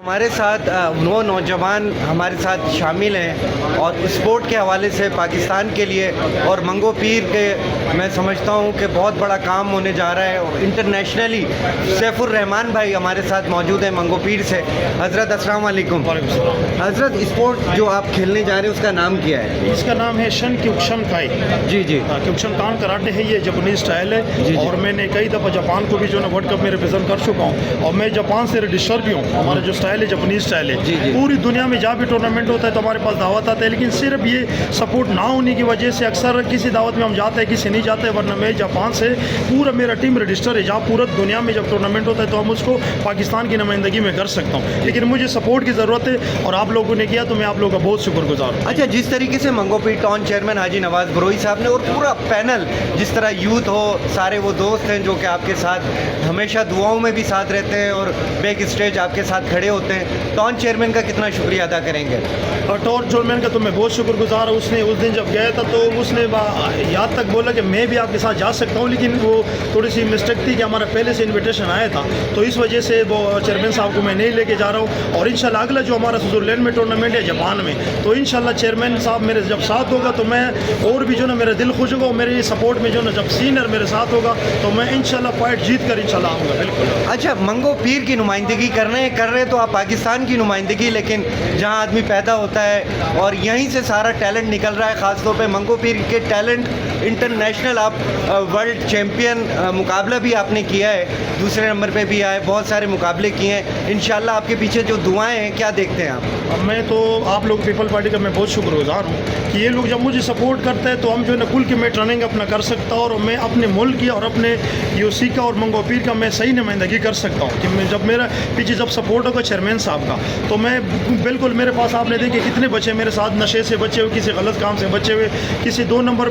हमारे साथ वो नौजवान हमारे साथ शामिल हैं और स्पोर्ट के हवाले से पाकिस्तान के लिए और मंगो पीर के मैं समझता हूँ कि बहुत बड़ा काम होने जा रहा है इंटरनेशनली। सैफुर रहमान भाई हमारे साथ मौजूद हैं मंगो पीर से। हज़रत अस्सलाम वालेकुम। हज़रत, स्पोर्ट जो आप खेलने जा रहे हैं उसका नाम क्या है? इसका नाम है शन क्योक्शन काई। जी जी। क्योक्शन कान कराटे है, ये जापानीज स्टाइल है। जी, जी। और मैंने कई दफ़ा जापान को भी जो है वर्ल्ड कप में रिप्रेजेंट कर चुका हूँ और मैं जापान से रजिस्टर भी हूँ। हमारा जो स्टाइल है जापानीज स्टाइल जी, जी। है। पूरी दुनिया में जहाँ भी टूर्नामेंट होता है तो हमारे पास दावत आता है, लेकिन सिर्फ ये सपोर्ट ना होने की वजह से अक्सर किसी दावत में हम जाते हैं किसी नहीं जाते, वरना मैं जापान से पूरा मेरा टीम रजिस्टर है। जहाँ पूरा दुनिया में जब टूर्नामेंट होता है तो हम उसको पाकिस्तान की नुमाइंदगी में कर सकता हूँ, लेकिन मुझे सपोर्ट की ज़रूरत है और आप लोगों ने किया तो मैं आप लोगों का बहुत शुक्रगुजार हूँ। अच्छा, जिस तरीके से मंगो पीर टाउन चेयरमैन हाजी नवाज बरोई साहब ने और पूरा पैनल, जिस तरह यूथ हो, सारे वो दोस्त हैं जो कि आपके साथ हमेशा दुआओं में भी साथ रहते हैं और बैक स्टेज आपके साथ खड़े होते हैं, टाउन चेयरमैन का कितना शुक्रिया अदा करेंगे? और टाउन चेयरमैन का तो मैं बहुत शुक्रगुजार हूँ। उसने उस दिन जब गया था तो उसने याद तक बोला कि मैं भी आपके साथ जा सकता हूँ, लेकिन वो थोड़ी सी मिस्टेक थी कि हमारा पहले से इन्विटेशन आया था, तो इस वजह से वो चेयरमैन साहब को मैं नहीं लेके जा रहा हूँ। और इंशाल्लाह अगला जो हमारा स्विट्जरलैंड में टूर्नामेंट है जापान में, तो इंशाल्लाह चेयरमैन साहब मेरे जब साथ होगा तो मैं और भी जो ना मेरा दिल खुश होगा और मेरे सपोर्ट में जो ना जब सीनियर मेरे साथ होगा तो मैं इंशाल्लाह फाइट जीत कर इंशाल्लाह आऊँगा। बिल्कुल। अच्छा, मंगो पीर की नुमाइंदगी कर रहे तो आप पाकिस्तान की नुमाइंदगी, लेकिन जहां आदमी पैदा होता है और यहीं से सारा टैलेंट निकल रहा है। ख़ासतौर पे मंगो पीर के टैलेंट इंटरनेशनल, आप वर्ल्ड चैम्पियन मुकाबला भी आपने किया है, दूसरे नंबर पे भी आए, बहुत सारे मुकाबले किए हैं। इंशाल्लाह आपके पीछे जो दुआएं हैं, क्या देखते हैं आप? अब मैं तो आप लोग पीपल पार्टी का मैं बहुत शुक्रगुजार हूँ कि ये लोग जब मुझे सपोर्ट करते हैं तो हम जो है ना कुल की मैं ट्रेनिंग अपना कर सकता हूँ और मैं अपने मुल्क की और अपने यूसी का और मंगो पीर का मैं सही नुमाइंदगी कर सकता हूँ। कि मैं जब मेरा पीछे जब सपोर्ट होगा चेयरमैन साहब का, तो मैं बिल्कुल, मेरे पास आपने देखे कितने बच्चे मेरे साथ नशे से बचे हुए, किसी गलत काम से बचे हुए, किसी 2 नंबर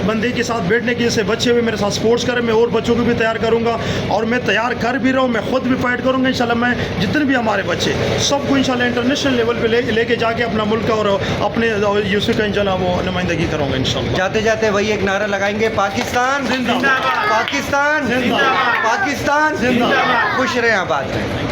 बंदे के साथ बैठने के से बचे हुए मेरे साथ स्पोर्ट्स करें। मैं और बच्चों को भी तैयार करूँगा और मैं तैयार कर भी रहा हूँ, मैं खुद भी फाइट करूँगा इंशाल्लाह। मैं जितने भी हमारे बच्चे सबको इंशाल्लाह इंटरनेशनल लेवल पे लेके जाके अपना मुल्क और अपने यूसुफ का इंशाल्लाह वो नुमाइंदगी करूँगा इंशाल्लाह। जाते जाते वही एक नारा लगाएंगे, पाकिस्तान जिंदाबाद, पाकिस्तान जिंदाबाद, पाकिस्तान जिंदाबाद। खुश रहें, आबाद रहें।